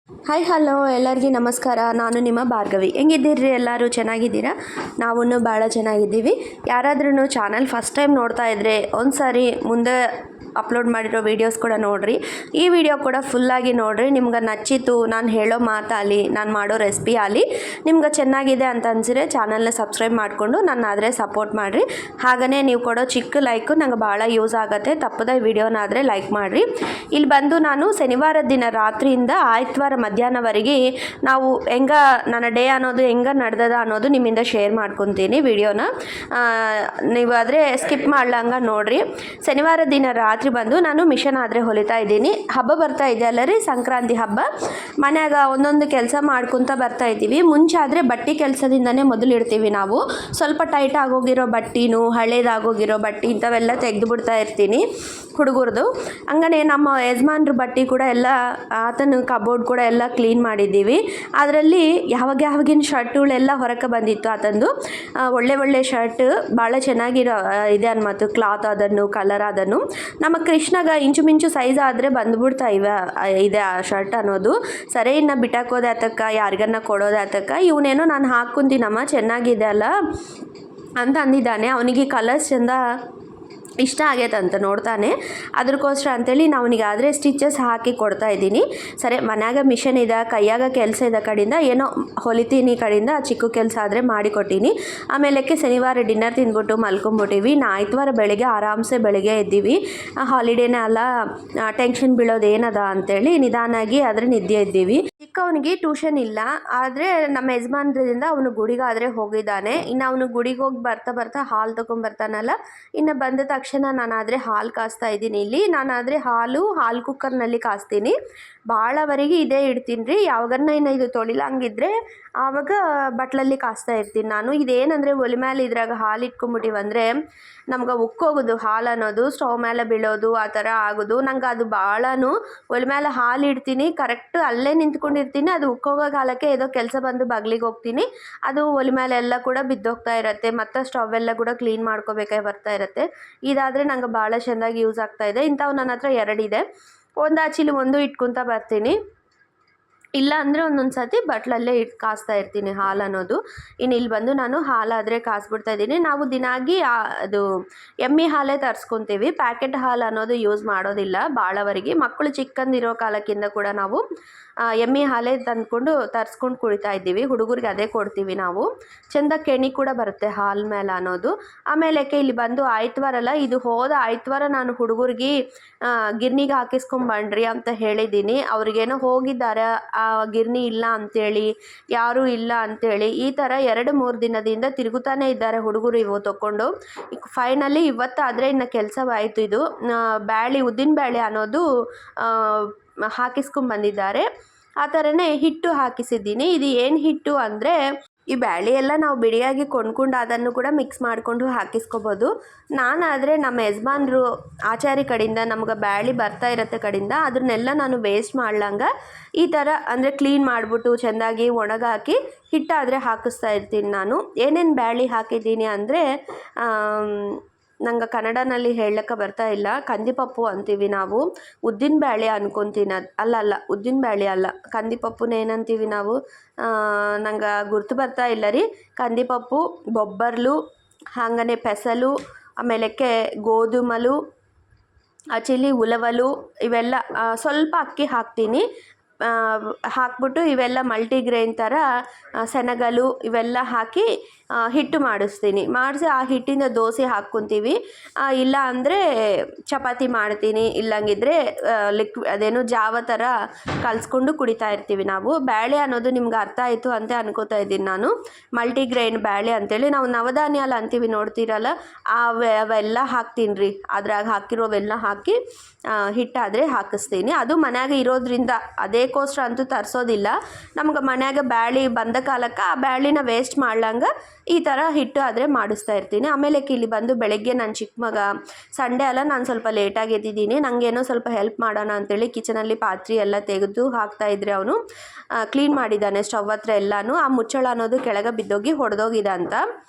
Hi hello ಎಲ್ಲರಿಗೂ ನಮಸ್ಕಾರ. ನಾನು ನಿಮ್ಮ ಭಾರ್ಗವಿ. ಹೆಂಗಿದ್ದೀರಿ? ಎಲ್ಲರೂ ಚೆನ್ನಾಗಿದ್ದೀರಾ? ನಾವೂ ಭಾಳ ಚೆನ್ನಾಗಿದ್ದೀವಿ. ಯಾರಾದ್ರೂ ಚಾನಲ್ ಫಸ್ಟ್ ಟೈಮ್ ನೋಡ್ತಾ ಇದ್ದರೆ ಒಂದು ಸಾರಿ ಮುಂದೆ ಅಪ್ಲೋಡ್ ಮಾಡಿರೋ ವೀಡಿಯೋಸ್ ಕೂಡ ನೋಡಿರಿ. ಈ ವಿಡಿಯೋ ಕೂಡ ಫುಲ್ಲಾಗಿ ನೋಡಿರಿ. ನಿಮ್ಗೆ ನಚ್ಚಿತು ನಾನು ಹೇಳೋ ಮಾತಾಗಲಿ, ನಾನು ಮಾಡೋ ರೆಸಿಪಿ ಆಗಲಿ ನಿಮ್ಗೆ ಚೆನ್ನಾಗಿದೆ ಅಂತ ಅನಿಸಿದ್ರೆ ಚಾನಲ್ನ ಸಬ್ಸ್ಕ್ರೈಬ್ ಮಾಡಿಕೊಂಡು ನನ್ನ ಆದರೆ ಸಪೋರ್ಟ್ ಮಾಡಿರಿ. ಹಾಗೆಯೇ ನೀವು ಕೊಡೋ ಚಿಕ್ಕ ಲೈಕು ನಂಗೆ ಭಾಳ ಯೂಸ್ ಆಗುತ್ತೆ. ತಪ್ಪದ ವಿಡಿಯೋನಾದರೆ ಲೈಕ್ ಮಾಡಿರಿ. ಇಲ್ಲಿ ಬಂದು ನಾನು ಶನಿವಾರದ ದಿನ ರಾತ್ರಿಯಿಂದ ಆಯ್ತವಾರ ಮಧ್ಯಾಹ್ನವರೆಗೆ ನಾವು ನನ್ನ ಡೇ ಅನ್ನೋದು ಹೆಂಗೆ ನಡೆದದ ಅನ್ನೋದು ನಿಮ್ಮಿಂದ ಶೇರ್ ಮಾಡ್ಕೊತೀನಿ ವಿಡಿಯೋನ. ನೀವು ಆದರೆ ಸ್ಕಿಪ್ ಮಾಡ್ಲಂಗೆ ನೋಡಿರಿ. ಶನಿವಾರ ದಿನ ರಾತ್ರಿ ಬಂದು ನಾನು ಮಿಷನ್ ಆದರೆ ಹೊಲಿತಾ ಇದ್ದೀನಿ. ಹಬ್ಬ ಬರ್ತಾ ಇದೆಯಲ್ಲ ರೀ, ಸಂಕ್ರಾಂತಿ ಹಬ್ಬ. ಮನ್ಯಾಗ ಒಂದೊಂದು ಕೆಲಸ ಮಾಡ್ಕೊತ ಬರ್ತಾ ಇದ್ದೀವಿ. ಮುಂಚೆ ಆದರೆ ಬಟ್ಟೆ ಕೆಲಸದಿಂದನೇ ಮೊದಲು ಇಡ್ತೀವಿ ನಾವು. ಸ್ವಲ್ಪ ಟೈಟ್ ಆಗೋಗಿರೋ ಬಟ್ಟೆನೂ ಹಳೇದಾಗೋಗಿರೋ ಬಟ್ಟೆ ಇಂಥವೆಲ್ಲ ತೆಗೆದು ಬಿಡ್ತಾ ಇರ್ತೀನಿ ಹುಡುಗರದು. ಹಂಗನೇ ನಮ್ಮ ಯಜಮಾನ್ರ ಬಟ್ಟೆ ಕೂಡ ಎಲ್ಲ ಆತನ ಕಬೋರ್ಡ್ ಕೂಡ ಎಲ್ಲ ಕ್ಲೀನ್ ಮಾಡಿದ್ದೀವಿ. ಅದರಲ್ಲಿ ಯಾವಾಗಿನ ಶರ್ಟುಗಳೆಲ್ಲ ಹೊರಕ್ಕೆ ಬಂದಿತ್ತು ಆತಂದು. ಒಳ್ಳೆ ಶರ್ಟ್ ಭಾಳ ಚೆನ್ನಾಗಿರೋ ಇದೆ ಅನ್ಮತ್ತು. ಕ್ಲಾತ್ ಅದನ್ನು ಕಲರ್ ಅದನ್ನು ನಮ್ಮ ಕೃಷ್ಣಗ ಇಂಚು ಸೈಜ್ ಆದರೆ ಬಂದ್ಬಿಡ್ತಾ ಇದೆ ಆ ಶರ್ಟ್ ಅನ್ನೋದು. ಸರಿ ಇನ್ನು ಬಿಟ್ಟಾಕೋದೆ ಆತಕ್ಕ, ಯಾರಿಗನ್ನ ಕೊಡೋದೆ ಆತಕ್ಕ. ಇವನೇನೋ ನಾನು ಹಾಕ್ಕೊಂತೀನಮ್ಮ ಚೆನ್ನಾಗಿದೆ ಅಲ್ಲ ಅಂತ ಅಂದಿದ್ದಾನೆ. ಅವನಿಗೆ ಕಲರ್ಸ್ ಚೆಂದ ಇಷ್ಟ ಆಗೈತಂತ ನೋಡ್ತಾನೆ. ಅದಕ್ಕೋಸ್ಕರ ಅಂತೇಳಿ ನಾವು ಅವನಿಗಾದರೆ ಸ್ಟಿಚಸ್ ಹಾಕಿ ಕೊಡ್ತಾ ಇದ್ದೀನಿ. ಸರಿ ಮನ್ಯಾಗ ಮಿಷನ್ ಇದೆ, ಕೈಯಾಗ ಕೆಲಸ ಇದೆ ಕಡೆಯಿಂದ ಏನೋ ಹೊಲಿತೀನಿ ಕಡೆಯಿಂದ ಚಿಕ್ಕ ಕೆಲಸ ಆದರೆ ಮಾಡಿಕೊಟ್ಟಿನಿ. ಆಮೇಲಕ್ಕೆ ಶನಿವಾರ ಡಿನ್ನರ್ ತಿಂದ್ಬಿಟ್ಟು ಮಲ್ಕೊಂಬಿಟ್ಟಿವಿ. ಆಯ್ತವಾರ ಬೆಳಗ್ಗೆ ಆರಾಮ್ಸೆ ಬೆಳಗ್ಗೆ ಎದ್ದೀವಿ. ಹಾಲಿಡೇನೇ ಅಲ್ಲ, ಟೆನ್ಷನ್ ಬೀಳೋದು ಏನದ ಅಂತೇಳಿ ನಿಧಾನಾಗಿ ಆದರೆ ನಿದ್ದೆ ಇದ್ದೀವಿ. ಚಿಕ್ಕವನಿಗೆ ಟ್ಯೂಷನ್ ಇಲ್ಲ, ಆದರೆ ನಮ್ಮ ಯಜಮಾನ್ರಿಂದ ಅವನು ಗುಡಿಗಾದರೆ ಹೋಗಿದ್ದಾನೆ. ಇನ್ನು ಅವನು ಗುಡಿಗೆ ಹೋಗಿ ಬರ್ತಾ ಹಾಲು ತೊಗೊಂಬರ್ತಾನಲ್ಲ. ಇನ್ನು ಬಂದ ತಕ್ಷಣ ನಾನಾದರೆ ಹಾಲು ಕಾಸ್ತಾ ಇದ್ದೀನಿ. ಇಲ್ಲಿ ನಾನಾದರೆ ಹಾಲು ಕುಕ್ಕರ್ನಲ್ಲಿ ಕಾಸ್ತೀನಿ. ಭಾಳವರೆಗೆ ಇದೇ ಇಡ್ತೀನಿ ರೀ. ಯಾವಾಗನ್ನ ಇನ್ನು ಇದು ತೊಳಿಲಂಗಿದ್ರೆ ಆವಾಗ ಬಟ್ಲಲ್ಲಿ ಕಾಸ್ತಾ ಇರ್ತೀನಿ ನಾನು. ಇದೇನಂದರೆ ಒಲೆ ಮೇಲೆ ಇದ್ರಾಗ ಹಾಲು ಇಟ್ಕೊಂಬಿಟ್ಟಿವಂದರೆ ನಮ್ಗೆ ಉಕ್ಕೋಗೋದು ಹಾಲು ಅನ್ನೋದು, ಸ್ಟವ್ ಮೇಲೆ ಬೀಳೋದು ಆ ಥರ ಆಗೋದು. ನಂಗೆ ಅದು ಭಾಳನೂ ಒಲೆ ಮೇಲೆ ಹಾಲು ಇಡ್ತೀನಿ, ಕರೆಕ್ಟ್ ಅಲ್ಲೇ ನಿಂತ್ಕೊಂಡಿರ್ತೀನಿ. ಅದು ಉಕ್ಕೋಗೋ ಕಾಲಕ್ಕೆ ಏದೋ ಕೆಲಸ ಬಂದು ಬಗ್ಲಿಗೆ ಹೋಗ್ತೀನಿ, ಅದು ಒಲೆ ಮೇಲೆ ಎಲ್ಲ ಕೂಡ ಬಿದ್ದೋಗ್ತಾ ಇರುತ್ತೆ. ಮತ್ತು ಸ್ಟವ್ ಎಲ್ಲ ಕೂಡ ಕ್ಲೀನ್ ಮಾಡ್ಕೋಬೇಕಾಗಿ ಬರ್ತಾ ಇರುತ್ತೆ. ಇದಾದರೆ ನಂಗೆ ಭಾಳ ಚೆಂದಾಗಿ ಯೂಸ್ ಆಗ್ತಾಯಿದೆ. ಇಂಥವು ನನ್ನ ಹತ್ರ 2 ಇದೆ. ಒಂದು ಆಚಿಲಿ ಒಂದು ಇಟ್ಕೊತ ಬರ್ತೀನಿ, ಇಲ್ಲ ಅಂದರೆ ಒಂದೊಂದು ಸರ್ತಿ ಬಟ್ಲಲ್ಲೇ ಕಾಸ್ತಾ ಇರ್ತೀನಿ ಹಾಲು ಅನ್ನೋದು. ಇನ್ನು ಇಲ್ಲಿ ಬಂದು ನಾನು ಹಾಲಾದರೆ ಕಾಸ್ಬಿಡ್ತಾ ಇದ್ದೀನಿ. ನಾವು ದಿನಾಗಿ ಅದು ಎಮ್ಮೆ ಹಾಲೇ ತರಿಸ್ಕೊತೀವಿ. ಪ್ಯಾಕೆಟ್ ಹಾಲು ಅನ್ನೋದು ಯೂಸ್ ಮಾಡೋದಿಲ್ಲ ಭಾಳವರೆಗೆ. ಮಕ್ಕಳು ಚಿಕ್ಕಂದಿರೋ ಕಾಲಕ್ಕಿಂತ ಕೂಡ ನಾವು ಎಮ್ಮೆ ಹಾಲೇ ತರಿಸ್ಕೊಂಡು ಕುಡಿತಾ ಇದ್ದೀವಿ. ಹುಡುಗರಿಗೆ ಅದೇ ಕೊಡ್ತೀವಿ ನಾವು. ಚೆಂದ ಕೆಣಿ ಕೂಡ ಬರುತ್ತೆ ಹಾಲು ಮೇಲೆ ಅನ್ನೋದು. ಆಮೇಲಕ್ಕೆ ಇಲ್ಲಿ ಬಂದು ಆಯ್ತವಾರಲ್ಲ, ಇದು ಹೋದ ಆಯ್ತವಾರ ನಾನು ಹುಡುಗರಿಗೆ ಗಿರ್ನಿಗೆ ಹಾಕಿಸ್ಕೊಂಬಣ್ರಿ ಅಂತ ಹೇಳಿದ್ದೀನಿ. ಅವ್ರಿಗೇನೋ ಹೋಗಿದ್ದಾರೆ, ಗಿರ್ನಿ ಇಲ್ಲ ಅಂಥೇಳಿ, ಯಾರೂ ಇಲ್ಲ ಅಂಥೇಳಿ ಈ ಥರ 2-3 ದಿನದಿಂದ ತಿರುಗುತ್ತಾನೆ ಇದ್ದಾರೆ ಹುಡುಗರು. ಇವು ತೊಗೊಂಡು ಫೈನಲಿ ಇವತ್ತಾದರೆ ಇನ್ನು ಕೆಲಸವಾಯಿತು. ಇದು ಉದ್ದಿನ ಬೇಳೆ ಅನ್ನೋದು ಹಾಕಿಸ್ಕೊಂಬಂದಿದ್ದಾರೆ. ಆ ಥರನೇ ಹಿಟ್ಟು ಹಾಕಿಸಿದ್ದೀನಿ. ಇದು ಏನು ಹಿಟ್ಟು ಅಂದರೆ ಈ ಬ್ಯಾಳೆ ಎಲ್ಲ ನಾವು ಬಿಡಿಯಾಗಿ ಕೊಂಡ್ಕೊಂಡು ಅದನ್ನು ಕೂಡ ಮಿಕ್ಸ್ ಮಾಡಿಕೊಂಡು ಹಾಕಿಸ್ಕೋಬೋದು. ನಾನಾದರೆ ನಮ್ಮ ಯಜಮಾನ್ರು ಆಚಾರಿ ಕಡೆಯಿಂದ ನಮ್ಗೆ ಬ್ಯಾಳೆ ಬರ್ತಾ ಇರತ್ತೆ ಕಡೆಯಿಂದ ಅದನ್ನೆಲ್ಲ ನಾನು ವೇಸ್ಟ್ ಮಾಡ್ಲಂಗೆ ಈ ಥರ ಅಂದರೆ ಕ್ಲೀನ್ ಮಾಡಿಬಿಟ್ಟು ಚೆಂದಾಗಿ ಒಣಗಾಕಿ ಹಿಟ್ಟಾದರೆ ಹಾಕಿಸ್ತಾ ಇರ್ತೀನಿ ನಾನು. ಏನೇನು ಬ್ಯಾಳೆ ಹಾಕಿದ್ದೀನಿ ಅಂದರೆ ನಂಗೆ ಕನ್ನಡನಲ್ಲಿ ಹೇಳಕ್ಕೆ ಬರ್ತಾ ಇಲ್ಲ. ಕಂದಿಪಪ್ಪು ಅಂತೀವಿ ನಾವು. ಉದ್ದಿನ ಬೇಳೆ ಅನ್ಕೊತೀನಿ. ಅದು ಅಲ್ಲ ಉದ್ದಿನ ಬೇಳೆ ಅಲ್ಲ, ಕಂದಿಪಪ್ಪುನ ಏನಂತೀವಿ ನಾವು, ನಂಗೆ ಗುರ್ತು ಬರ್ತಾ ಇಲ್ಲ ರೀ. ಕಂದಿಪಪ್ಪು, ಬೊಬ್ಬರ್ಲು, ಹಾಗೇ ಪೆಸಲು, ಆಮೇಲಕ್ಕೆ ಗೋಧುಮಲು, ಚಿಲ್ಲಿ ಉಲವಲು, ಇವೆಲ್ಲ ಸ್ವಲ್ಪ ಅಕ್ಕಿ ಹಾಕ್ತೀನಿ. ಹಾಕ್ಬಿಟ್ಟು ಇವೆಲ್ಲ ಮಲ್ಟಿಗ್ರೇನ್ ಥರ ಸೆನಗಲು ಇವೆಲ್ಲ ಹಾಕಿ ಹಿಟ್ಟು ಮಾಡಿಸಿ ಆ ಹಿಟ್ಟಿಂದ ದೋಸೆ ಹಾಕ್ಕೊತೀವಿ. ಇಲ್ಲ ಅಂದರೆ ಚಪಾತಿ ಮಾಡ್ತೀನಿ. ಇಲ್ಲಂಗಿದ್ರೆ ಅದೇನು ಜಾವ ಥರ ಕಲಿಸ್ಕೊಂಡು ಕುಡಿತಾ ಇರ್ತೀವಿ ನಾವು. ಬೇಳೆ ಅನ್ನೋದು ನಿಮ್ಗೆ ಅರ್ಥ ಆಯಿತು ಅಂತ ಅನ್ಕೋತಾ ಇದ್ದೀನಿ ನಾನು. ಮಲ್ಟಿಗ್ರೈನ್ ಬೇಳೆ ಅಂತೇಳಿ ನಾವು ನವಧಾನ್ಯ ಎಲ್ಲ ಅಂತೀವಿ ನೋಡ್ತೀರಲ್ಲ, ಅವೆಲ್ಲ ಹಾಕ್ತೀನಿ ರೀ. ಅದ್ರಾಗ ಹಾಕಿರೋವೆಲ್ಲ ಹಾಕಿ ಹಿಟ್ಟಾದರೆ ಹಾಕಿಸ್ತೀನಿ. ಅದು ಮನ್ಯಾಗ ಇರೋದ್ರಿಂದ ಅದಕ್ಕೋಸ್ಕರ ಅಂತೂ ತರಿಸೋದಿಲ್ಲ. ನಮ್ಗೆ ಮನ್ಯಾಗ ಬ್ಯಾಳೆ ಬಂದ ಕಾಲಕ್ಕೆ ಆ ಬ್ಯಾಳಿನ ವೇಸ್ಟ್ ಮಾಡ್ಲಂಗೆ ಈ ಥರ ಹಿಟ್ಟು ಆದರೆ ಮಾಡಿಸ್ತಾ ಇರ್ತೀನಿ. ಆಮೇಲೆ ಇಲ್ಲಿ ಬಂದು ಬೆಳಗ್ಗೆ ನನ್ನ ಚಿಕ್ಕ ಮಗ ಸಂಡೇ ಅಲ್ಲ, ನಾನು ಸ್ವಲ್ಪ ಲೇಟಾಗಿ ಎದ್ದಿದ್ದೀನಿ. ನನಗೇನೋ ಸ್ವಲ್ಪ ಹೆಲ್ಪ್ ಮಾಡೋಣ ಅಂತೇಳಿ ಕಿಚನಲ್ಲಿ ಪಾತ್ರೆ ಎಲ್ಲ ತೆಗೆದು ಹಾಕ್ತಾಯಿದ್ರೆ ಅವನು ಕ್ಲೀನ್ ಮಾಡಿದ್ದಾನೆ ಸ್ಟವ್ ಹತ್ರ ಎಲ್ಲನೂ. ಆ ಮುಚ್ಚಳ ಅನ್ನೋದು ಕೆಳಗೆ ಬಿದ್ದೋಗಿ ಹೊಡೆದೋಗಿದೆ ಅಂತ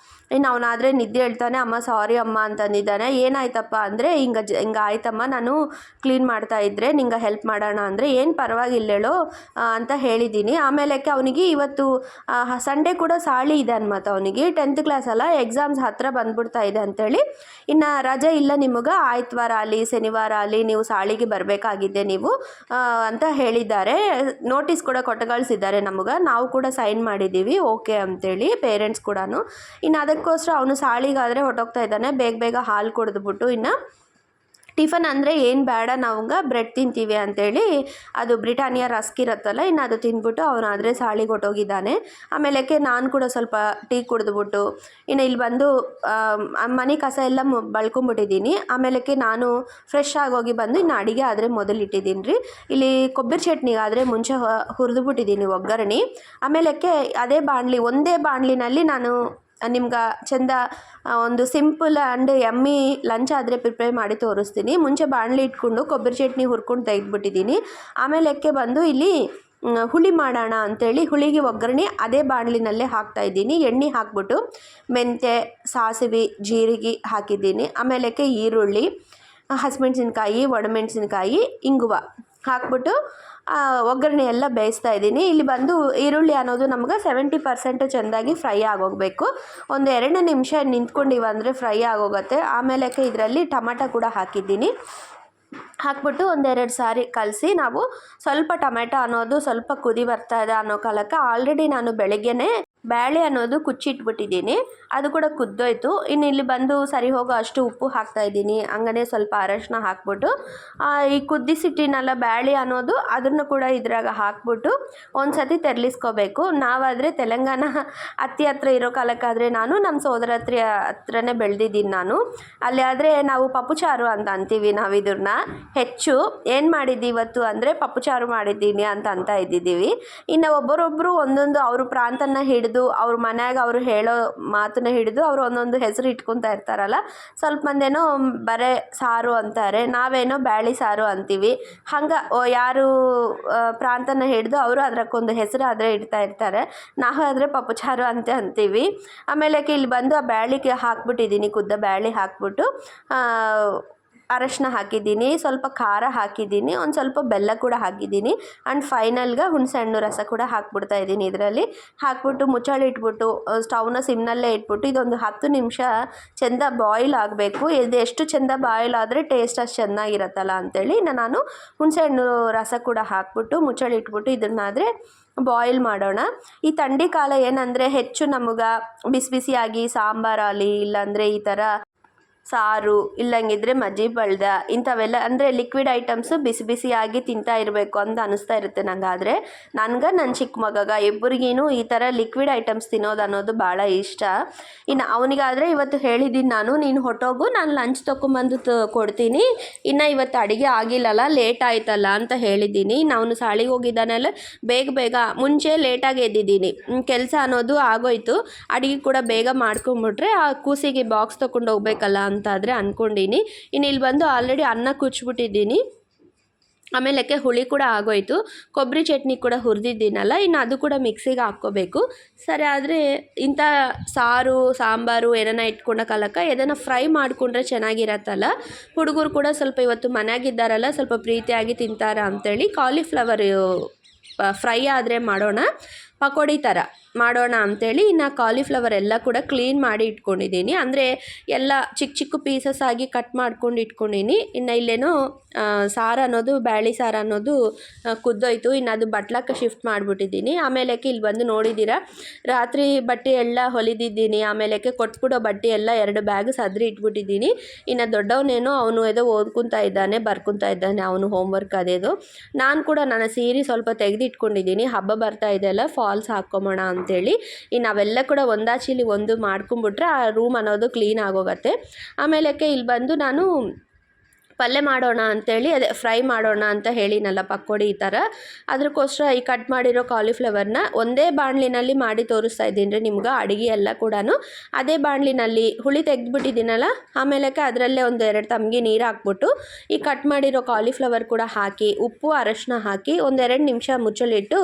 ಇನ್ನು ಅವನಾದರೆ ನಿದ್ದೆ ಹೇಳ್ತಾನೆ. ಅಮ್ಮ ಸಾರಿ ಅಮ್ಮ ಅಂತಂದಿದ್ದಾನೆ. ಏನಾಯ್ತಪ್ಪ ಅಂದರೆ ಹಿಂಗೆ ಆಯ್ತಮ್ಮ, ನಾನು ಕ್ಲೀನ್ ಮಾಡ್ತಾ ಇದ್ದರೆ ನಿಂಗೆ ಹೆಲ್ಪ್ ಮಾಡೋಣ ಅಂದರೆ ಏನು ಪರವಾಗಿಲ್ಲ ಹೇಳು ಅಂತ ಹೇಳಿದ್ದೀನಿ. ಆಮೇಲಕ್ಕೆ ಅವನಿಗೆ ಇವತ್ತು ಸಂಡೇ ಕೂಡ ಸಾಳಿ ಇದೆ ಅನ್ಮತ್ತ. ಅವನಿಗೆ 10th ಕ್ಲಾಸ್ ಅಲ್ಲ, ಎಕ್ಸಾಮ್ಸ್ ಹತ್ತಿರ ಬಂದ್ಬಿಡ್ತಾ ಇದೆ ಅಂತೇಳಿ, ಇನ್ನು ರಜೆ ಇಲ್ಲ ನಿಮಗೆ, ಆಯ್ತವಾರ ಆಗಲಿ ಶನಿವಾರ ಆಗಲಿ ನೀವು ಸಾಳಿಗೆ ಬರಬೇಕಾಗಿದ್ದೆ ನೀವು ಅಂತ ಹೇಳಿದ್ದಾರೆ. ನೋಟಿಸ್ ಕೂಡ ಕೊಟ್ಟು ಕಳಿಸಿದ್ದಾರೆ ನಮಗೆ. ನಾವು ಕೂಡ ಸೈನ್ ಮಾಡಿದ್ದೀವಿ ಓಕೆ ಅಂತೇಳಿ, ಪೇರೆಂಟ್ಸ್ ಕೂಡ. ಇನ್ನು ಅದಕ್ಕೋಸ್ಕರ ಅವನು ಸಾಳಿಗಾದರೆ ಹೊಟ್ಟೋಗ್ತಾ ಇದ್ದಾನೆ. ಬೇಗ ಬೇಗ ಹಾಲು ಕುಡಿದ್ಬಿಟ್ಟು ಇನ್ನು ಟಿಫನ್ ಅಂದರೆ ಏನು ಬೇಡ, ನಾವಂಗೆ ಬ್ರೆಡ್ ತಿಂತೀವಿ ಅಂಥೇಳಿ ಅದು ಬ್ರಿಟಾನಿಯಾ ರಸ್ಕ್ ಇರುತ್ತಲ್ಲ, ಇನ್ನು ಅದು ತಿಂದ್ಬಿಟ್ಟು ಅವನಾದರೆ ಸಾಳಿಗೆ ಹೊಟ್ಟೋಗಿದ್ದಾನೆ. ಆಮೇಲಕ್ಕೆ ನಾನು ಕೂಡ ಸ್ವಲ್ಪ ಟೀ ಕುಡಿದ್ಬಿಟ್ಟು ಇನ್ನು ಇಲ್ಲಿ ಬಂದು ಮನೆ ಕಸ ಎಲ್ಲ ಬಳ್ಕೊಂಬಿಟ್ಟಿದ್ದೀನಿ. ಆಮೇಲಕ್ಕೆ ನಾನು ಫ್ರೆಶ್ ಆಗೋಗಿ ಬಂದು ಇನ್ನು ಅಡುಗೆ ಆದರೆ ಮೊದಲು ಇಟ್ಟಿದ್ದೀನಿ ರೀ. ಇಲ್ಲಿ ಕೊಬ್ಬರಿ ಚಟ್ನಿಗಾದರೆ ಮುಂಚೆ ಹುರಿದುಬಿಟ್ಟಿದ್ದೀನಿ ಒಗ್ಗರಣೆ. ಆಮೇಲಕ್ಕೆ ಒಂದೇ ಬಾಣಲಿನಲ್ಲಿ ನಾನು ನಿಮ್ಗೆ ಚೆಂದ ಒಂದು ಸಿಂಪಲ್ ಆ್ಯಂಡ್ ಯಮ್ಮಿ ಲಂಚ್ ಆದರೆ ಪ್ರಿಪೇರ್ ಮಾಡಿ ತೋರಿಸ್ತೀನಿ. ಮುಂಚೆ ಬಾಣಲಿ ಇಟ್ಕೊಂಡು ಕೊಬ್ಬರಿ ಚಟ್ನಿ ಹುರ್ಕೊಂಡು ತೆಗೆದ್ಬಿಟ್ಟಿದ್ದೀನಿ. ಆಮೇಲಕ್ಕೆ ಬಂದು ಇಲ್ಲಿ ಹುಳಿ ಮಾಡೋಣ ಅಂಥೇಳಿ ಹುಳಿಗೆ ಒಗ್ಗರಣೆ ಅದೇ ಬಾಣಲಿನಲ್ಲೇ ಹಾಕ್ತಾಯಿದ್ದೀನಿ. ಎಣ್ಣೆ ಹಾಕ್ಬಿಟ್ಟು ಮೆಂತ್ಯ, ಸಾಸಿವೆ, ಜೀರಿಗೆ ಹಾಕಿದ್ದೀನಿ. ಆಮೇಲಕ್ಕೆ ಈರುಳ್ಳಿ, ಹಸಿಮೆಣ್ಸಿನ್ಕಾಯಿ, ಒಣಮೆಣ್ಸಿನ್ಕಾಯಿ, ಇಂಗುವ ಹಾಕ್ಬಿಟ್ಟು ಒಗ್ಗರಣೆ ಎಲ್ಲ ಬೇಯಿಸ್ತಾ ಇದ್ದೀನಿ. ಇಲ್ಲಿ ಬಂದು ಈರುಳ್ಳಿ ಅನ್ನೋದು ನಮ್ಗೆ 70% ಚೆಂದಾಗಿ ಫ್ರೈ ಆಗೋಗಬೇಕು. ಒಂದು 2 ನಿಮಿಷ ನಿಂತ್ಕೊಂಡಿವಂದರೆ ಫ್ರೈ ಆಗೋಗುತ್ತೆ. ಆಮೇಲಕ್ಕೆ ಇದರಲ್ಲಿ ಟೊಮೆಟೊ ಕೂಡ ಹಾಕಿದ್ದೀನಿ. ಹಾಕ್ಬಿಟ್ಟು 1-2 ಸಾರಿ ಕಲಸಿ ನಾವು ಸ್ವಲ್ಪ ಟೊಮೆಟೊ ಅನ್ನೋದು ಸ್ವಲ್ಪ ಕುದಿ ಬರ್ತಾ ಇದೆ ಅನ್ನೋ ಕಾಲಕ್ಕೆ ಆಲ್ರೆಡಿ ನಾನು ಬೆಳಗ್ಗೆನೇ ಬೇಳೆ ಅನ್ನೋದು ಕುಚ್ಚಿಟ್ಬಿಟ್ಟಿದ್ದೀನಿ. ಅದು ಕೂಡ ಕುದ್ದೋಯ್ತು. ಇನ್ನು ಇಲ್ಲಿ ಬಂದು ಸರಿ ಹೋಗೋ ಅಷ್ಟು ಉಪ್ಪು ಹಾಕ್ತಾಯಿದ್ದೀನಿ. ಹಂಗನೇ ಸ್ವಲ್ಪ ಅರಶಿನ ಹಾಕ್ಬಿಟ್ಟು ಈ ಕುದಿಸಿಟ್ಟಿನಲ್ಲ ಬೇಳೆ ಅನ್ನೋದು ಅದನ್ನು ಕೂಡ ಇದ್ರಾಗ ಹಾಕ್ಬಿಟ್ಟು ಒಂದು ಸತಿ ತೆರಳಿಸ್ಕೋಬೇಕು. ನಾವಾದರೆ ತೆಲಂಗಾಣ ಅತ್ತಿ ಹತ್ರ ಇರೋ ಕಾಲಕ್ಕಾದರೆ ನಾನು ನಮ್ಮ ಸೋದರ ಹತ್ರನೇ ಬೆಳೆದಿದ್ದೀನಿ ನಾನು. ಅಲ್ಲಿ ಆದರೆ ನಾವು ಪಪ್ಪುಚಾರು ಅಂತ ಅಂತೀವಿ ನಾವು ಇದನ್ನ. ಹೆಚ್ಚು ಏನು ಮಾಡಿದ್ದೀವಿ ಇವತ್ತು ಅಂದರೆ ಪಪ್ಪುಚಾರು ಮಾಡಿದ್ದೀನಿ ಅಂತ ಇದ್ದಿದ್ದೀವಿ. ಇನ್ನು ಒಬ್ಬರೊಬ್ಬರು ಒಂದೊಂದು ಅವ್ರ ಪ್ರಾಂತನ ಹಿಡಿದು ಅವ್ರ ಮನ್ಯಾಗ ಅವರು ಹೇಳೋ ಮಾತನ್ನ ಹಿಡಿದು ಅವರು ಒಂದೊಂದು ಹೆಸರು ಇಟ್ಕೊತಾ ಇರ್ತಾರಲ್ಲ. ಸ್ವಲ್ಪ ಮಂದೇನೋ ಬರೇ ಸಾರು ಅಂತಾರೆ, ನಾವೇನೋ ಬ್ಯಾಳಿ ಸಾರು ಅಂತೀವಿ. ಹಂಗೆ ಯಾರು ಪ್ರಾಂತನ ಹಿಡಿದು ಅವರು ಅದಕ್ಕೊಂದು ಹೆಸರು ಆದರೆ ಇಡ್ತಾ ಇರ್ತಾರೆ. ನಾವು ಆದರೆ ಪಪ್ಪುಚಾರು ಅಂತ ಅಂತೀವಿ. ಆಮೇಲೆ ಇಲ್ಲಿ ಬಂದು ಆ ಬ್ಯಾಳಿಗೆ ಹಾಕ್ಬಿಟ್ಟಿದ್ದೀನಿ, ಕುದ್ದ ಬ್ಯಾಳಿ ಹಾಕ್ಬಿಟ್ಟು ಅರಶಿನ ಹಾಕಿದ್ದೀನಿ, ಸ್ವಲ್ಪ ಖಾರ ಹಾಕಿದ್ದೀನಿ, ಒಂದು ಸ್ವಲ್ಪ ಬೆಲ್ಲ ಕೂಡ ಹಾಕಿದ್ದೀನಿ. ಆ್ಯಂಡ್ ಫೈನಲ್ಗೆ ಹುಣಸೆಹಣ್ಣು ರಸ ಕೂಡ ಹಾಕ್ಬಿಡ್ತಾ ಇದ್ದೀನಿ. ಇದರಲ್ಲಿ ಹಾಕ್ಬಿಟ್ಟು ಮುಚ್ಚಳ ಇಟ್ಬಿಟ್ಟು ಸ್ಟವ್ನ ಸಿಮ್ನಲ್ಲೇ ಇಟ್ಬಿಟ್ಟು ಇದೊಂದು 10 ನಿಮಿಷ ಚೆಂದ ಬಾಯ್ಲ್ ಆಗಬೇಕು. ಇದು ಎಷ್ಟು ಚೆಂದ ಬಾಯ್ಲ್ ಆದರೆ ಟೇಸ್ಟ್ ಅಷ್ಟು ಚೆನ್ನಾಗಿರತ್ತಲ್ಲ ಅಂಥೇಳಿ ನಾನು ಹುಣಸೆಹಣ್ಣು ರಸ ಕೂಡ ಹಾಕ್ಬಿಟ್ಟು ಮುಚ್ಚಳ ಇಟ್ಬಿಟ್ಟು ಇದನ್ನಾದರೆ ಬಾಯ್ಲ್ ಮಾಡೋಣ. ಈ ಥಂಡಿ ಕಾಲ ಏನಂದರೆ ಹೆಚ್ಚು ನಮಗೆ ಬಿಸಿ ಬಿಸಿಯಾಗಿ ಸಾಂಬಾರಾಗಲಿ ಇಲ್ಲಾಂದರೆ ಈ ಥರ ಸಾರು ಇಲ್ಲಂಗಿದ್ರೆ ಮಜ್ಜಿಗೆ ಬಳ್ದ ಇಂಥವೆಲ್ಲ ಅಂದರೆ ಲಿಕ್ವಿಡ್ ಐಟಮ್ಸು ಬಿಸಿ ಬಿಸಿಯಾಗಿ ತಿಂತಾ ಇರಬೇಕು ಅಂತ ಅನ್ನಿಸ್ತಾ ಇರುತ್ತೆ ನನಗಾದರೆ. ನನ್ನ ಚಿಕ್ಕ ಮಗಗ ಇಬ್ಬರಿಗೇನು ಈ ಥರ ಲಿಕ್ವಿಡ್ ಐಟಮ್ಸ್ ತಿನ್ನೋದು ಅನ್ನೋದು ಭಾಳ ಇಷ್ಟ. ಇನ್ನು ಅವನಿಗಾದರೆ ಇವತ್ತು ಹೇಳಿದ್ದೀನಿ ನಾನು, ನೀನು ಹೊಟ್ಟೋಗು, ನಾನು ಲಂಚ್ ತೊಗೊಂಬಂದು ಕೊಡ್ತೀನಿ, ಇನ್ನು ಇವತ್ತು ಅಡುಗೆ ಆಗಿಲ್ಲಲ್ಲ ಲೇಟ್ ಆಯ್ತಲ್ಲ ಅಂತ ಹೇಳಿದ್ದೀನಿ. ಅವನು ಸಾಲಿಗೆ ಹೋಗಿದ್ದಾನಲ್ಲ, ಬೇಗ ಮುಂಚೆ ಲೇಟಾಗಿ ಎದ್ದಿದ್ದೀನಿ, ಕೆಲಸ ಅನ್ನೋದು ಆಗೋಯ್ತು. ಅಡುಗೆ ಕೂಡ ಬೇಗ ಮಾಡ್ಕೊಂಬಿಟ್ರೆ ಆ ಕೂಸಿಗೆ ಬಾಕ್ಸ್ ತೊಗೊಂಡು ಹೋಗ್ಬೇಕಲ್ಲ ಅಂತಾದರೆ ಅಂದ್ಕೊಂಡೀನಿ. ಇನ್ನು ಇಲ್ಲಿ ಬಂದು ಆಲ್ರೆಡಿ ಅನ್ನ ಕುಚ್ಬಿಟ್ಟಿದ್ದೀನಿ. ಆಮೇಲಕ್ಕೆ ಹುಳಿ ಕೂಡ ಆಗೋಯ್ತು. ಕೊಬ್ಬರಿ ಚಟ್ನಿ ಕೂಡ ಹುರಿದಿದ್ದೀನಲ್ಲ, ಇನ್ನು ಅದು ಕೂಡ ಮಿಕ್ಸಿಗೆ ಹಾಕ್ಕೋಬೇಕು. ಸರಿ, ಆದರೆ ಇಂಥ ಸಾರು ಸಾಂಬಾರು ಏನಾನ ಇಟ್ಕೊಂಡ ಕಾಲಕ್ಕೆ ಏನಾನ ಫ್ರೈ ಮಾಡಿಕೊಂಡ್ರೆ ಚೆನ್ನಾಗಿರತ್ತಲ್ಲ. ಹುಡುಗರು ಕೂಡ ಸ್ವಲ್ಪ ಇವತ್ತು ಮನೆಯಾಗಿದ್ದಾರಲ್ಲ, ಸ್ವಲ್ಪ ಪ್ರೀತಿಯಾಗಿ ತಿಂತಾರ ಅಂಥೇಳಿ ಕಾಲಿಫ್ಲವರ್ ಫ್ರೈ ಆದರೆ ಮಾಡೋಣ, ಪಕೋಡಿ ಥರ ಮಾಡೋಣ ಅಂಥೇಳಿ ಇನ್ನು ಕಾಲಿಫ್ಲವರ್ ಎಲ್ಲ ಕೂಡ ಕ್ಲೀನ್ ಮಾಡಿ ಇಟ್ಕೊಂಡಿದ್ದೀನಿ. ಅಂದರೆ ಎಲ್ಲ ಚಿಕ್ಕ ಚಿಕ್ಕ ಪೀಸಸ್ ಆಗಿ ಕಟ್ ಮಾಡ್ಕೊಂಡು ಇಟ್ಕೊಂಡಿನಿ. ಇನ್ನು ಇಲ್ಲೇನೋ ಸಾರು ಅನ್ನೋದು ಬ್ಯಾಳಿ ಸಾರು ಅನ್ನೋದು ಕುದ್ದೋಯ್ತು. ಇನ್ನು ಅದು ಬಟ್ಲಕ್ಕೆ ಶಿಫ್ಟ್ ಮಾಡಿಬಿಟ್ಟಿದ್ದೀನಿ. ಆಮೇಲಕ್ಕೆ ಇಲ್ಲಿ ಬಂದು ನೋಡಿದ್ದೀರಾ, ರಾತ್ರಿ ಬಟ್ಟೆ ಎಲ್ಲ ಹೊಲಿದಿದ್ದೀನಿ. ಆಮೇಲಕ್ಕೆ ಕೊಟ್ಬಿಡೋ ಬಟ್ಟೆ ಎಲ್ಲ 2 ಬ್ಯಾಗ್ ಸದ್ರಿ ಇಟ್ಬಿಟ್ಟಿದ್ದೀನಿ. ಇನ್ನು ದೊಡ್ಡವನೇನೋ ಅವನು ಏದೋ ಓದ್ಕೊತಾ ಇದ್ದಾನೆ, ಬರ್ಕೊತಾ ಇದ್ದಾನೆ ಅವನು ಹೋಮ್ವರ್ಕ್ ಅದೇದು. ನಾನು ಕೂಡ ನನ್ನ ಸೀರೆ ಸ್ವಲ್ಪ ತೆಗೆದಿಟ್ಕೊಂಡಿದ್ದೀನಿ, ಹಬ್ಬ ಬರ್ತಾ ಇದೆಯಲ್ಲ ಫಾಲ್ಸ್ ಹಾಕ್ಕೊಂಬೋಣ ಅಂಥೇಳಿ. ಇನ್ನು ಅವೆಲ್ಲ ಕೂಡ ಒಂದಾಚಿಲಿ ಒಂದು ಮಾಡ್ಕೊಂಬಿಟ್ರೆ ಆ ರೂಮ್ ಅನ್ನೋದು ಕ್ಲೀನ್ ಆಗೋಗುತ್ತೆ. ಆಮೇಲಕ್ಕೆ ಇಲ್ಲಿ ಬಂದು ನಾನು ಪಲ್ಯ ಮಾಡೋಣ ಅಂಥೇಳಿ ಅದೇ ಫ್ರೈ ಮಾಡೋಣ ಅಂತ ಹೇಳಿನಲ್ಲ ಪಕೋಡಿ ಈ ಥರ. ಅದಕ್ಕೋಸ್ಕರ ಈ ಕಟ್ ಮಾಡಿರೋ ಕಾಲಿಫ್ಲವರ್ನ ಒಂದೇ ಬಾಣಲಿನಲ್ಲಿ ಮಾಡಿ ತೋರಿಸ್ತಾ ಇದ್ದೀನಿ ರೀ ನಿಮ್ಗೆ. ಅಡುಗೆ ಎಲ್ಲ ಕೂಡ ಅದೇ ಬಾಣಲಿನಲ್ಲಿ ಹುಳಿ ತೆಗೆದುಬಿಟ್ಟಿದ್ದೀನಲ್ಲ, ಆಮೇಲಕ್ಕೆ ಅದರಲ್ಲೇ ಒಂದು 2 ತಮ್ಗೆ ನೀರು ಹಾಕ್ಬಿಟ್ಟು ಈ ಕಟ್ ಮಾಡಿರೋ ಕಾಲಿಫ್ಲವರ್ ಕೂಡ ಹಾಕಿ ಉಪ್ಪು ಅರಶಿನ ಹಾಕಿ ಒಂದು 2 ನಿಮಿಷ ಮುಚ್ಚಲಿಟ್ಟು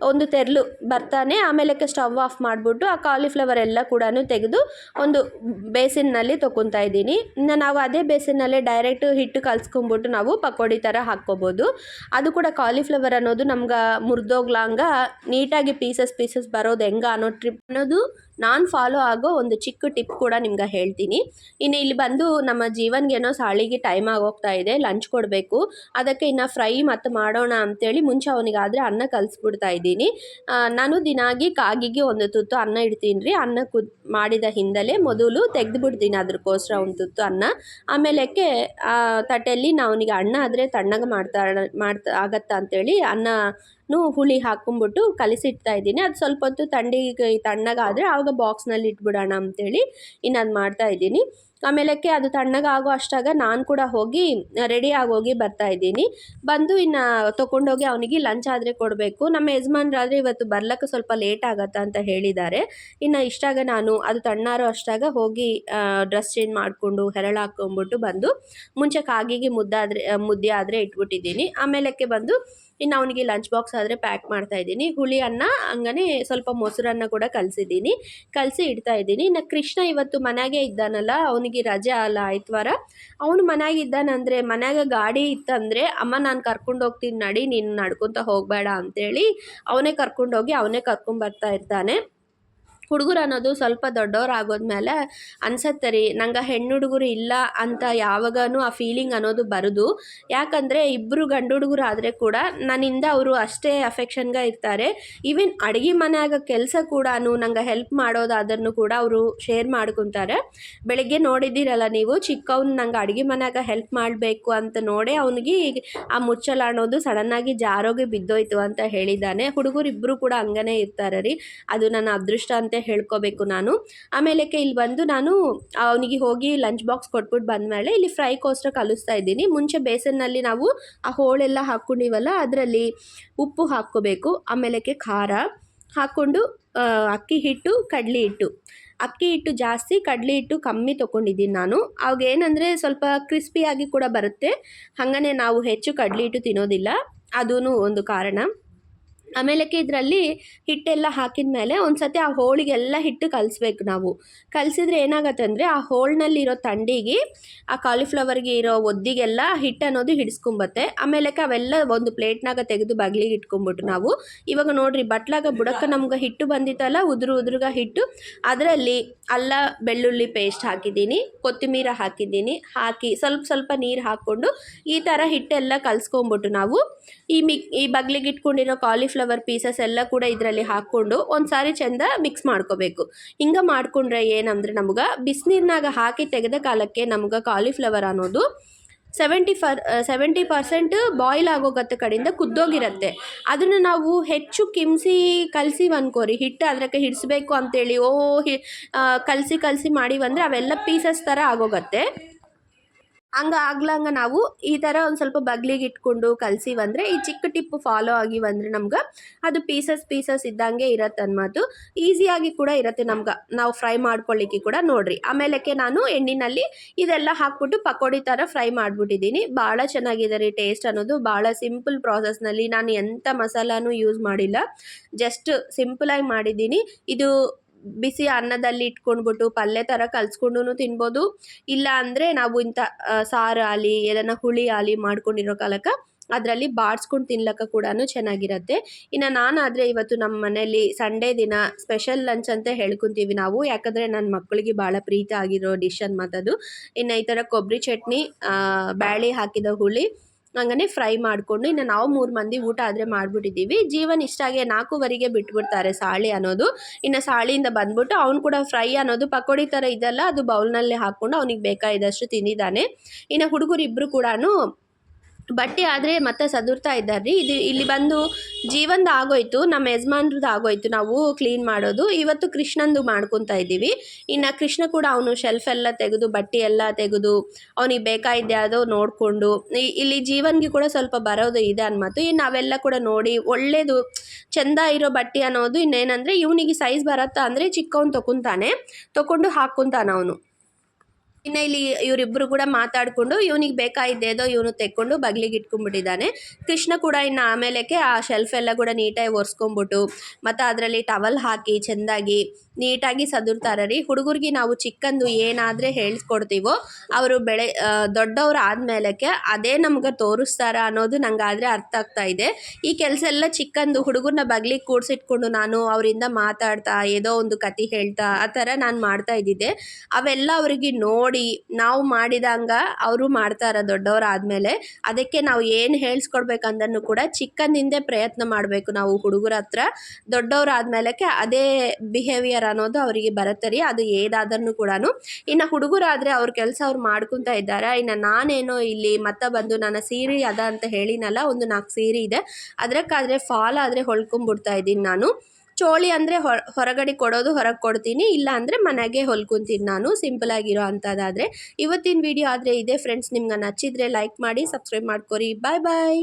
ಒಂದು ತೆರಳು ಬರ್ತಾನೆ ಆಮೇಲಕ್ಕೆ ಸ್ಟವ್ ಆಫ್ ಮಾಡಿಬಿಟ್ಟು ಆ ಕಾಲಿಫ್ಲವರ್ ಎಲ್ಲ ಕೂಡ ತೆಗೆದು ಒಂದು ಬೇಸಿನ್ನಲ್ಲಿ ತೊಗೊತಾ ಇದ್ದೀನಿ. ಇನ್ನು ನಾವು ಅದೇ ಬೇಸಿನ್ನಲ್ಲೇ ಡೈರೆಕ್ಟ್ ಹಿಟ್ಟು ಕಲಿಸ್ಕೊಂಬಿಟ್ಟು ನಾವು ಪಕೋಡಿ ಥರ ಹಾಕ್ಕೋಬೋದು. ಅದು ಕೂಡ ಕಾಲಿಫ್ಲವರ್ ಅನ್ನೋದು ನಮ್ಗೆ ಮುರಿದೋಗ್ಲಂಗ ನೀಟಾಗಿ ಪೀಸಸ್ ಬರೋದು ಹೆಂಗೆ ಅನ್ನೋದು ನಾನು ಫಾಲೋ ಆಗೋ ಒಂದು ಚಿಕ್ಕ ಟಿಪ್ ಕೂಡ ನಿಮ್ಗೆ ಹೇಳ್ತೀನಿ. ಇನ್ನು ಇಲ್ಲಿ ಬಂದು ನಮ್ಮ ಜೀವನ್ಗೇನೋ ಸಾಳಿಗೆ ಟೈಮ್ ಆಗೋಗ್ತಾ ಇದೆ, ಲಂಚ್ ಕೊಡಬೇಕು. ಅದಕ್ಕೆ ಇನ್ನು ಫ್ರೈ ಮತ್ತು ಮಾಡೋಣ ಅಂತೇಳಿ ಮುಂಚೆ ಅವನಿಗಾದರೆ ಅನ್ನ ಕಲಿಸ್ಬಿಡ್ತಾ ಇದ್ದೀನಿ. ನಾನು ದಿನಾಗಿ ಕಾಗಿಗೆ ಒಂದು ತುತ್ತು ಅನ್ನ ಇಡ್ತೀನಿ ರೀ. ಅನ್ನ ಮಾಡಿದ ಹಿಂದಲೇ ಮೊದಲು ತೆಗೆದುಬಿಡ್ತೀನಿ ಅದಕ್ಕೋಸ್ಕರ ಒಂದು ತುತ್ತು ಅನ್ನ. ಆಮೇಲಕ್ಕೆ ತಟ್ಟೆಯಲ್ಲಿ ನಾವು ಅವನಿಗೆ ಅನ್ನ ಆದರೆ ತಣ್ಣಗೆ ಆಗತ್ತಾ ಅಂತೇಳಿ ಅನ್ನನೂ ಹುಳಿ ಹಾಕ್ಕೊಂಬಿಟ್ಟು ಕಲಿಸಿಡ್ತಾ ಇದ್ದೀನಿ. ಅದು ಸ್ವಲ್ಪ ಹೊತ್ತು ತಣ್ಣಗಾದರೆ ಆವಾಗ ಬಾಕ್ಸ್ನಲ್ಲಿ ಇಟ್ಬಿಡೋಣ ಅಂತೇಳಿ ಇನ್ನು ಅದು ಮಾಡ್ತಾಯಿದ್ದೀನಿ. ಆಮೇಲಕ್ಕೆ ಅದು ತಣ್ಣಗಾಗೋ ಅಷ್ಟಾಗ ನಾನು ಕೂಡ ಹೋಗಿ ರೆಡಿಯಾಗಿ ಹೋಗಿ ಬರ್ತಾಯಿದ್ದೀನಿ. ಬಂದು ಇನ್ನು ತೊಗೊಂಡೋಗಿ ಅವನಿಗೆ ಲಂಚ್ ಆದರೆ ಕೊಡಬೇಕು. ನಮ್ಮ ಯಜಮಾನ್ರಾದರೆ ಇವತ್ತು ಬರ್ಲಿಕ್ಕೆ ಸ್ವಲ್ಪ ಲೇಟ್ ಆಗತ್ತಾ ಅಂತ ಹೇಳಿದ್ದಾರೆ. ಇನ್ನು ಇಷ್ಟಾಗ ನಾನು ಅದು ತಣ್ಣಾರೋ ಅಷ್ಟಾಗ ಹೋಗಿ ಡ್ರೆಸ್ ಚೇಂಜ್ ಮಾಡಿಕೊಂಡು ಹೆರಳು ಹಾಕ್ಕೊಂಬಿಟ್ಟು ಬಂದು ಮುಂಚೆ ಕಾಗಿಗೆ ಮುದ್ದೆ ಆದರೆ ಇಟ್ಬಿಟ್ಟಿದ್ದೀನಿ. ಆಮೇಲಕ್ಕೆ ಬಂದು ಇನ್ನು ಅವನಿಗೆ ಲಂಚ್ ಬಾಕ್ಸ್ ಆದರೆ ಪ್ಯಾಕ್ ಮಾಡ್ತಾಯಿದ್ದೀನಿ. ಹುಳಿ ಅನ್ನ ಹಂಗನೇ ಸ್ವಲ್ಪ ಮೊಸರನ್ನ ಕೂಡ ಕಲಸಿ ಇಡ್ತಾ ಇದ್ದೀನಿ. ಇನ್ನು ಕೃಷ್ಣ ಇವತ್ತು ಮನೆಯಾಗೆ ಇದ್ದಾನಲ್ಲ, ಅವನಿಗೆ ರಜೆ ಅಲ್ಲ ಆಯ್ತವಾರ. ಅವನು ಮನೆಯಾಗೆ ಇದ್ದಾನಂದರೆ ಮನ್ಯಾಗ ಗಾಡಿ ಇತ್ತಂದರೆ ಅಮ್ಮ ನಾನು ಕರ್ಕೊಂಡು ಹೋಗ್ತೀನಿ ನಡಿ, ನೀನು ನಡ್ಕೊತ ಹೋಗಬೇಡ ಅಂತೇಳಿ ಅವನೇ ಕರ್ಕೊಂಡೋಗಿ ಅವನೇ ಕರ್ಕೊಂಬರ್ತಾ ಇರ್ತಾನೆ. ಹುಡುಗರು ಅನ್ನೋದು ಸ್ವಲ್ಪ ದೊಡ್ಡವ್ರು ಆಗೋದ್ಮೇಲೆ ಅನ್ಸತ್ತೆ ರೀ, ನಂಗೆ ಹೆಣ್ಣು ಹುಡುಗರು ಇಲ್ಲ ಅಂತ ಯಾವಾಗೂ ಆ ಫೀಲಿಂಗ್ ಅನ್ನೋದು ಬರೋದು. ಯಾಕಂದರೆ ಇಬ್ಬರು ಗಂಡು ಹುಡುಗರು ಆದರೆ ಕೂಡ ನನ್ನಿಂದ ಅವರು ಅಷ್ಟೇ ಅಫೆಕ್ಷನ್ಗೆ ಇರ್ತಾರೆ. ಈವನ್ ಅಡುಗೆ ಮನೆಯಾಗ ಕೆಲಸ ಕೂಡ ನಂಗೆ ಹೆಲ್ಪ್ ಮಾಡೋದಾದ್ರೂ ಕೂಡ ಅವರು ಶೇರ್ ಮಾಡ್ಕೊತಾರೆ. ಬೆಳಗ್ಗೆ ನೋಡಿದ್ದೀರಲ್ಲ ನೀವು, ಚಿಕ್ಕವ್ನು ನಂಗೆ ಅಡುಗೆ ಮನೆಯಾಗ ಹೆಲ್ಪ್ ಮಾಡಬೇಕು ಅಂತ ನೋಡಿ ಅವನಿಗೆ ಆ ಮುಚ್ಚಳ ಅನ್ನೋದು ಸಡನ್ನಾಗಿ ಜಾರೋಗಿ ಬಿದ್ದೋಯ್ತು ಅಂತ ಹೇಳಿದ್ದಾನೆ. ಹುಡುಗರು ಇಬ್ಬರು ಕೂಡ ಹಂಗನೇ ಇರ್ತಾರೆ ರೀ, ಅದು ನನ್ನ ಅದೃಷ್ಟ ಅಂತ ಹೇಳ್ಕೋಬೇಕು ನಾನು. ಆಮೇಲಕ್ಕೆ ಇಲ್ಲಿ ಬಂದು ನಾನು ಅವನಿಗೆ ಹೋಗಿ ಲಂಚ್ ಬಾಕ್ಸ್ ಕೊಟ್ಬಿಟ್ಟು ಬಂದಮೇಲೆ ಇಲ್ಲಿ ಫ್ರೈಗೋಸ್ಕರ ಕಲಿಸ್ತಾ ಇದ್ದೀನಿ. ಮುಂಚೆ ಬೇಸನ್ನಲ್ಲಿ ನಾವು ಆ ಹೋಳೆಲ್ಲ ಹಾಕ್ಕೊಂಡಿವಲ್ಲ, ಅದರಲ್ಲಿ ಉಪ್ಪು ಹಾಕ್ಕೋಬೇಕು. ಆಮೇಲಕ್ಕೆ ಖಾರ ಹಾಕ್ಕೊಂಡು ಅಕ್ಕಿ ಹಿಟ್ಟು, ಕಡಲೆ ಹಿಟ್ಟು, ಅಕ್ಕಿ ಹಿಟ್ಟು ಜಾಸ್ತಿ ಕಡಲೆ ಹಿಟ್ಟು ಕಮ್ಮಿ ತೊಗೊಂಡಿದ್ದೀನಿ ನಾನು. ಅವಾಗ ಏನಂದರೆ ಸ್ವಲ್ಪ ಕ್ರಿಸ್ಪಿಯಾಗಿ ಕೂಡ ಬರುತ್ತೆ. ಹಾಗೇ ನಾವು ಹೆಚ್ಚು ಕಡಲೆ ಹಿಟ್ಟು ತಿನ್ನೋದಿಲ್ಲ, ಅದೂ ಒಂದು ಕಾರಣ. ಆಮೇಲಕ್ಕೆ ಇದರಲ್ಲಿ ಹಿಟ್ಟೆಲ್ಲ ಹಾಕಿದ ಮೇಲೆ ಒಂದು ಸತಿ ಆ ಹೋಳಿಗೆಲ್ಲ ಹಿಟ್ಟು ಕಲಿಸ್ಬೇಕು ನಾವು. ಕಲಿಸಿದ್ರೆ ಏನಾಗುತ್ತೆ ಅಂದರೆ ಆ ಹೋಳ್ನಲ್ಲಿರೋ ಥಂಡಿಗೆ ಆ ಕಾಲಿಫ್ಲವರ್ಗೆ ಇರೋ ಒದ್ದಿಗೆಲ್ಲ ಹಿಟ್ಟು ಅನ್ನೋದು ಹಿಡಿಸ್ಕೊಂಬತ್ತೆ. ಆಮೇಲಕ್ಕೆ ಅವೆಲ್ಲ ಒಂದು ಪ್ಲೇಟ್ನಾಗ ತೆಗೆದು ಬಗ್ಲಿಗೆ ಇಟ್ಕೊಂಬಿಟ್ಟು ನಾವು ಇವಾಗ ನೋಡಿರಿ ಬಟ್ಲಾಗ ಬುಡಕ್ಕೆ ನಮ್ಗೆ ಹಿಟ್ಟು ಬಂದಿತ್ತಲ್ಲ, ಉದುರುಗ ಹಿಟ್ಟು, ಅದರಲ್ಲಿ ಅಲ್ಲ ಬೆಳ್ಳುಳ್ಳಿ ಪೇಸ್ಟ್ ಹಾಕಿದ್ದೀನಿ, ಕೊತ್ತಂಬರಿ ಹಾಕಿ ಸ್ವಲ್ಪ ನೀರು ಹಾಕ್ಕೊಂಡು ಈ ಥರ ಹಿಟ್ಟೆಲ್ಲ ಕಲಿಸ್ಕೊಂಬಿಟ್ಟು ನಾವು ಈ ಬಗ್ಲಿಗೆ ಇಟ್ಕೊಂಡಿರೋ ಕಾಲಿಫ್ಲವರ್ ಪೀಸಸ್ ಎಲ್ಲ ಕೂಡ ಇದರಲ್ಲಿ ಹಾಕ್ಕೊಂಡು ಒಂದು ಸಾರಿ ಚೆಂದ ಮಿಕ್ಸ್ ಮಾಡ್ಕೋಬೇಕು. ಹಿಂಗೆ ಮಾಡ್ಕೊಂಡ್ರೆ ಏನಂದರೆ ನಮ್ಗೆ ಬಿಸಿನೀರಿನಾಗ ಹಾಕಿ ತೆಗೆದ ಕಾಲಕ್ಕೆ ನಮ್ಗೆ ಕಾಲಿಫ್ಲವರ್ ಅನ್ನೋದು 70% ಬಾಯ್ಲ್ ಆಗೋಗತ್ತೆ ಕಡೆಯಿಂದ ಕುದ್ದೋಗಿರುತ್ತೆ. ಅದನ್ನು ನಾವು ಹೆಚ್ಚು ಕಲಸಿ ಅನ್ಕೋರಿ, ಹಿಟ್ಟು ಅದಕ್ಕೆ ಹಿಡಿಸ್ಬೇಕು ಅಂತೇಳಿ ಕಲಸಿ ಮಾಡಿವಂದರೆ ಅವೆಲ್ಲ ಪೀಸಸ್ ಥರ ಆಗೋಗತ್ತೆ. ಆಗ್ಲಂಗೆ ನಾವು ಈ ಥರ ಒಂದು ಸ್ವಲ್ಪ ಬಗ್ಲಿಗೆ ಇಟ್ಕೊಂಡು ಕಲಸಿವಂದರೆ, ಈ ಚಿಕ್ಕ ಟಿಪ್ಪು ಫಾಲೋ ಆಗಿವಂದರೆ ನಮ್ಗೆ ಅದು ಪೀಸಸ್ ಇದ್ದಂಗೆ ಇರತ್ತೆ ಅನ್ಮಾತು. ಈಸಿಯಾಗಿ ಕೂಡ ಇರುತ್ತೆ ನಮ್ಗೆ, ನಾವು ಫ್ರೈ ಮಾಡ್ಕೊಳ್ಳಿಕ್ಕೆ ಕೂಡ. ನೋಡಿರಿ ಆಮೇಲಕ್ಕೆ ನಾನು ಎಣ್ಣೆಯಲ್ಲಿ ಇದೆಲ್ಲ ಹಾಕ್ಬಿಟ್ಟು ಪಕೋಡಿ ಥರ ಫ್ರೈ ಮಾಡಿಬಿಟ್ಟಿದ್ದೀನಿ. ಭಾಳ ಚೆನ್ನಾಗಿದೆ ರೀ ಟೇಸ್ಟ್ ಅನ್ನೋದು. ಭಾಳ ಸಿಂಪಲ್ ಪ್ರಾಸೆಸ್ನಲ್ಲಿ, ನಾನು ಎಂಥ ಮಸಾಲಾನೂ ಯೂಸ್ ಮಾಡಿಲ್ಲ, ಜಸ್ಟ್ ಸಿಂಪಲಾಗಿ ಮಾಡಿದ್ದೀನಿ. ಇದು ಬಿಸಿ ಅನ್ನದಲ್ಲಿ ಇಟ್ಕೊಂಡ್ಬಿಟ್ಟು ಪಲ್ಯ ಥರ ಕಲಿಸ್ಕೊಂಡು ತಿನ್ಬೋದು. ಇಲ್ಲ ಅಂದರೆ ನಾವು ಇಂಥ ಸಾರು ಆಲಿ ಏದನ್ನ ಹುಳಿ ಆಲಿ ಮಾಡ್ಕೊಂಡಿರೋ ಕಾಲಕ್ಕೆ ಅದರಲ್ಲಿ ಬಾಡಿಸ್ಕೊಂಡು ತಿನ್ಲಕ್ಕ ಕೂಡ ಚೆನ್ನಾಗಿರುತ್ತೆ. ಇನ್ನು ನಾನಾದರೆ ಇವತ್ತು ನಮ್ಮ ಮನೆಯಲ್ಲಿ ಸಂಡೇ ದಿನ ಸ್ಪೆಷಲ್ ಲಂಚ್ ಅಂತ ಹೇಳ್ಕೊತೀವಿ ನಾವು, ಯಾಕಂದರೆ ನನ್ನ ಮಕ್ಕಳಿಗೆ ಭಾಳ ಪ್ರೀತಿ ಆಗಿರೋ ಡಿಶ್ ಅನ್ಮತ್ತದು. ಇನ್ನು ಈ ಥರ ಕೊಬ್ಬರಿ ಚಟ್ನಿ, ಬ್ಯಾಳೆ ಹಾಕಿದ ಹುಳಿ, ಹಂಗನೇ ಫ್ರೈ ಮಾಡಿಕೊಂಡು ಇನ್ನು ನಾವು 3 ಮಂದಿ ಊಟ ಆದರೆ ಮಾಡಿಬಿಟ್ಟಿದ್ದೀವಿ. ಜೀವನ್ ಇಷ್ಟಾಗೆ 4:15ಗೆ ಬಿಟ್ಬಿಡ್ತಾರೆ ಸಾಳಿ ಅನ್ನೋದು. ಇನ್ನು ಸಾಳಿಯಿಂದ ಬಂದ್ಬಿಟ್ಟು ಅವ್ನು ಕೂಡ ಫ್ರೈ ಅನ್ನೋದು ಪಕೋಡಿ ಥರ ಇದೆಲ್ಲ ಅದು ಬೌಲ್ನಲ್ಲೇ ಹಾಕ್ಕೊಂಡು ಅವ್ನಿಗೆ ಬೇಕಾದಷ್ಟು ತಿಂದಿದ್ದಾನೆ. ಇನ್ನು ಹುಡುಗರು ಇಬ್ಬರು ಕೂಡ ಬಟ್ಟೆ ಆದರೆ ಮತ್ತೆ ಸದುರ್ತಾ ಇದ್ದಾರೆ ರೀ. ಇದು ಇಲ್ಲಿ ಬಂದು ಜೀವಂದು ಆಗೋಯ್ತು, ನಮ್ಮ ಯಜಮಾನ್ರದ್ದು ಆಗೋಯ್ತು ನಾವು ಕ್ಲೀನ್ ಮಾಡೋದು. ಇವತ್ತು ಕೃಷ್ಣಂದು ಮಾಡ್ಕೊತಾ ಇದ್ದೀವಿ. ಇನ್ನು ಕೃಷ್ಣ ಕೂಡ ಅವನು ಶೆಲ್ಫ್ ಎಲ್ಲ ತೆಗೆದು ಬಟ್ಟೆ ಎಲ್ಲ ತೆಗೆದು ಅವನಿಗೆ ಬೇಕಾಯಿದ್ದೆ ಅದು ನೋಡಿಕೊಂಡು ಇಲ್ಲಿ ಜೀವನ್ಗೆ ಕೂಡ ಸ್ವಲ್ಪ ಬರೋದು ಇದೆ ಅನ್ಮತ್ತು. ಇನ್ನು ನಾವೆಲ್ಲ ಕೂಡ ನೋಡಿ ಒಳ್ಳೇದು ಚೆಂದ ಇರೋ ಬಟ್ಟೆ ಅನ್ನೋದು ಇನ್ನೇನಂದರೆ ಇವನಿಗೆ ಸೈಜ್ ಬರುತ್ತಾ ಅಂದರೆ ಚಿಕ್ಕವನು ತೊಗೊಂಡು ಹಾಕ್ಕೊಂತಾನ ಅವನು. ಇನ್ನು ಇಲ್ಲಿ ಇವರಿಬ್ಬರು ಕೂಡ ಮಾತಾಡಿಕೊಂಡು ಇವನಿಗೆ ಬೇಕಾಗಿದ್ದೇದೋ ಇವನು ತೆಕ್ಕೊಂಡು ಬಗ್ಲಿಗೆ ಇಟ್ಕೊಂಡ್ಬಿಟ್ಟಿದ್ದಾನೆ. ಕೃಷ್ಣ ಕೂಡ ಇನ್ನು ಆಮೇಲೆಕ್ಕೆ ಆ ಶೆಲ್ಫ್ ಎಲ್ಲ ಕೂಡ ನೀಟಾಗಿ ಒರೆಸ್ಕೊಂಬಿಟ್ಟು ಮತ್ತು ಅದರಲ್ಲಿ ಟವಲ್ ಹಾಕಿ ಚೆಂದಾಗಿ ನೀಟಾಗಿ ಸದುರ್ತಾರೆ ರೀ. ಹುಡುಗರಿಗೆ ನಾವು ಚಿಕ್ಕಂದು ಏನಾದರೆ ಹೇಳಿಸ್ಕೊಡ್ತೀವೋ ಅವರು ದೊಡ್ಡವ್ರು ಆದಮೇಲಕ್ಕೆ ಅದೇ ನಮ್ಗೆ ತೋರಿಸ್ತಾರ ಅನ್ನೋದು ನಂಗಾದರೆ ಅರ್ಥ ಆಗ್ತಾ ಇದೆ. ಈ ಕೆಲಸ ಎಲ್ಲ ಚಿಕ್ಕಂದು ಹುಡುಗರನ್ನ ಬಗ್ಲಿಗೆ ಕೂಡಿಸಿಟ್ಕೊಂಡು ನಾನು ಅವರಿಂದ ಮಾತಾಡ್ತಾ ಏನೋ ಒಂದು ಕತೆ ಹೇಳ್ತಾ ಆ ಥರ ನಾನು ಮಾಡ್ತಾ ಇದ್ದಿದ್ದೆ. ಅವೆಲ್ಲ ಅವರಿಗೆ ನೋಡಿ ನಾವು ಮಾಡಿದಂಗೆ ಅವರು ಮಾಡ್ತಾರ ದೊಡ್ಡವ್ರು ಆದಮೇಲೆ. ಅದಕ್ಕೆ ನಾವು ಏನು ಹೇಳಿಸ್ಕೊಡ್ಬೇಕಂದನ್ನು ಕೂಡ ಚಿಕ್ಕಂದಿಂದೇ ಪ್ರಯತ್ನ ಮಾಡಬೇಕು ನಾವು ಹುಡುಗರ ಹತ್ರ. ದೊಡ್ಡವ್ರು ಆದಮೇಲಕ್ಕೆ ಅದೇ ಬಿಹೇವಿಯರ್ ಅನ್ನೋದು ಅವರಿಗೆ ಬರುತ್ತೆ ರೀ, ಅದು ಏದಾದ್ರೂ ಕೂಡ. ಇನ್ನು ಹುಡುಗರಾದರೆ ಅವ್ರ ಕೆಲಸ ಅವ್ರು ಮಾಡ್ಕೊತಾ ಇದ್ದಾರೆ. ಇನ್ನು ನಾನೇನೋ ಇಲ್ಲಿ ಮತ್ತೆ ಬಂದು ನನ್ನ ಸೀರೆ ಅದ ಅಂತ ಹೇಳಿನಲ್ಲ, ಒಂದು 4 ಸೀರೆ ಇದೆ, ಅದಕ್ಕಾದರೆ ಫಾಲ್ ಆದರೆ ಹೊಲ್ಕೊಂಡ್ಬಿಡ್ತಾ ಇದ್ದೀನಿ ನಾನು. ಚೋಳಿ ಅಂದರೆ ಹೊರಗಡೆ ಕೊಡೋದು ಹೊರಗೆ ಕೊಡ್ತೀನಿ, ಇಲ್ಲ ಅಂದರೆ ಮನೆಗೆ ಹೊಲ್ಕೊತೀನಿ ನಾನು ಸಿಂಪಲ್ ಆಗಿರೋ ಅಂಥದ್ದಾದರೆ. ಇವತ್ತಿನ ವಿಡಿಯೋ ಆದರೆ ಇದೆ ಫ್ರೆಂಡ್ಸ್. ನಿಮ್ಗೆ ನಚ್ಚಿದ್ರೆ ಲೈಕ್ ಮಾಡಿ, ಸಬ್ಸ್ಕ್ರೈಬ್ ಮಾಡ್ಕೊರಿ. ಬಾಯ್ ಬಾಯ್.